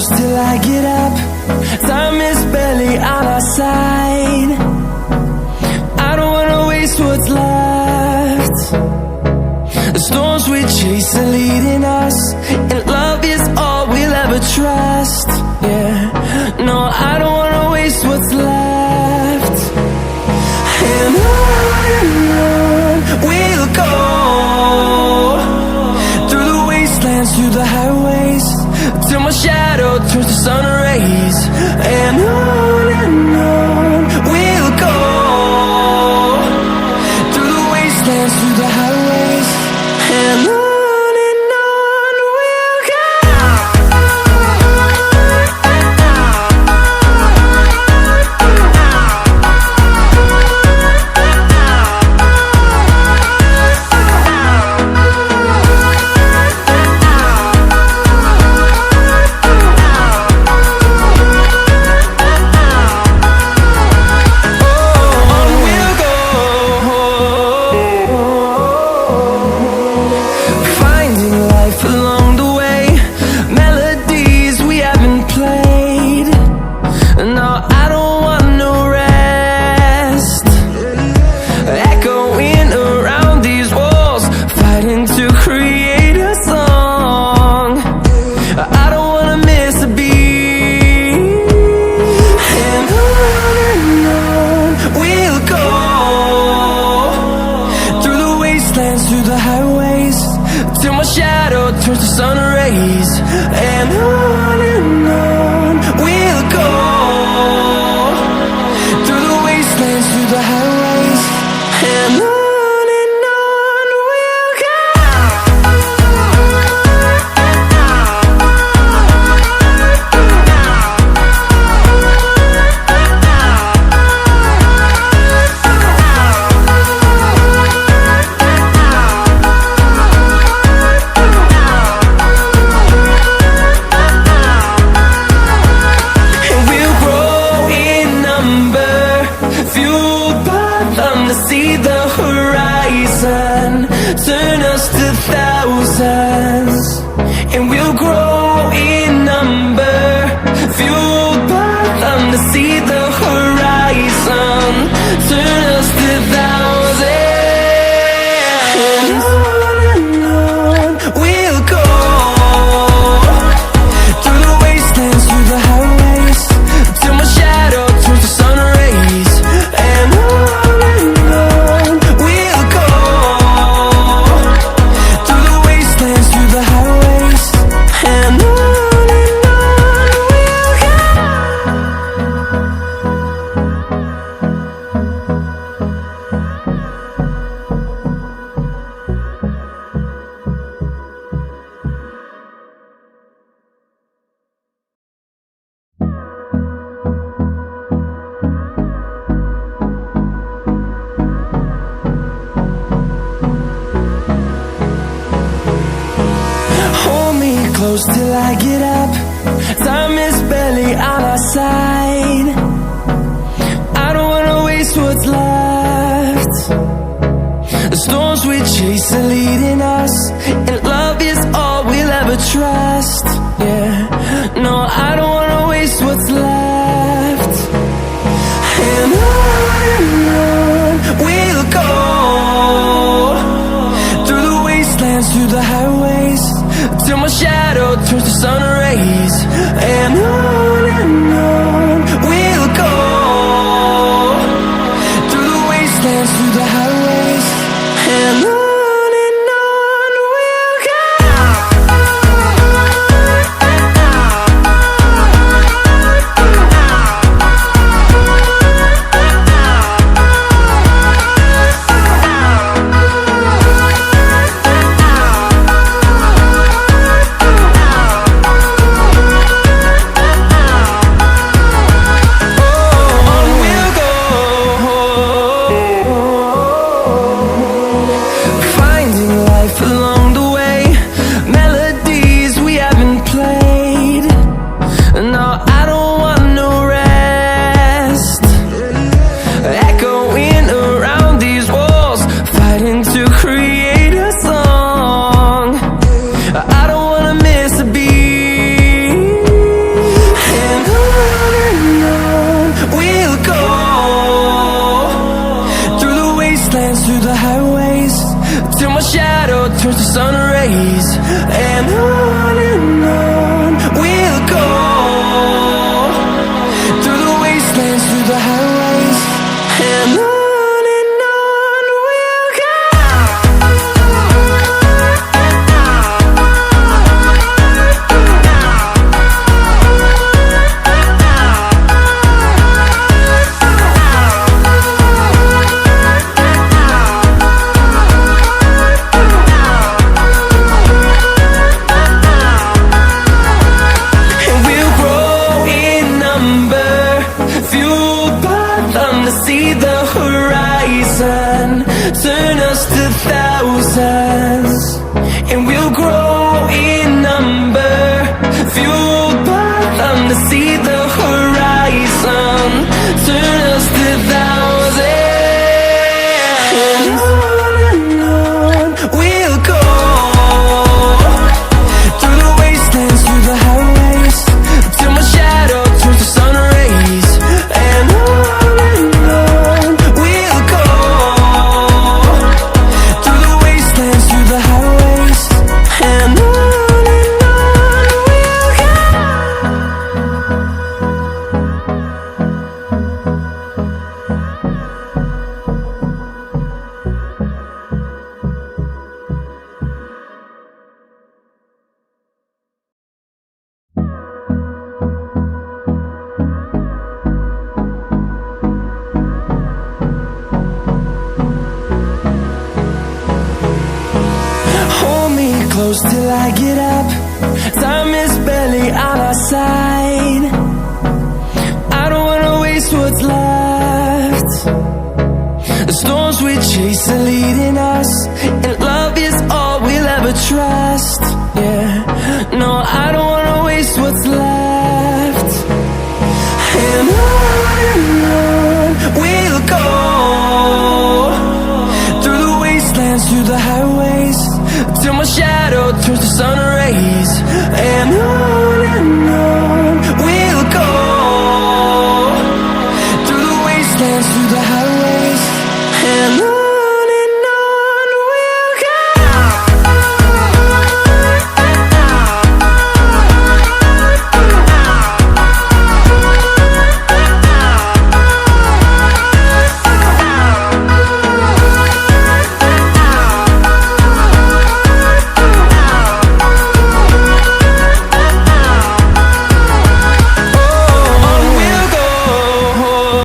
close till I get up. Time is barely on our side. I don't wanna waste what's left. The storms we chase are leading us, and love is all we'll ever trust. Yeah, no, I don't wanna waste what's left. And on we'll go, through the wastelands, through the highways, till my shadow turns to sun rays. And on we'll go, through the wastelands, through the highways, and on we'll go. Through the highways, till my shadow turns to sun rays. And on we'll go, through the wastelands, through the highways, and on we'll go. See the horizon turn us to thousands, and we'll grow in number, fueled by them. To see the horizon turn us to thousands, and on we'll go, through the wastelands, through the highways, till my shadow turns to sun rays. And close till I get up. Time is barely on our side. I don't wanna waste what's left. The storms we chase are leading us, and love is all we'll ever trust. Yeah, no, I don't wanna waste what's left. And on we'll go, through the wastelands, through the highways, till my shadow turns to sun rays. And on we'll go, through the wastelands, through the highways, and on we'll go. the highways, and on we'll go. See the horizon, turn us to thousands, and we'll grow in number, fueled by them to see the horizon, turn us to thousands, and on we'll go, through the wastelands, through the highways, till my shadow turns to sun rays, and on close till I get up. Time is barely on our side. I don't wanna waste what's left. The storms we chase are leading us, and love is all we'll ever trust. Yeah, no, I don't wanna waste what's left. And on we'll go, through the wastelands, through the highways, till my shadow turns to sun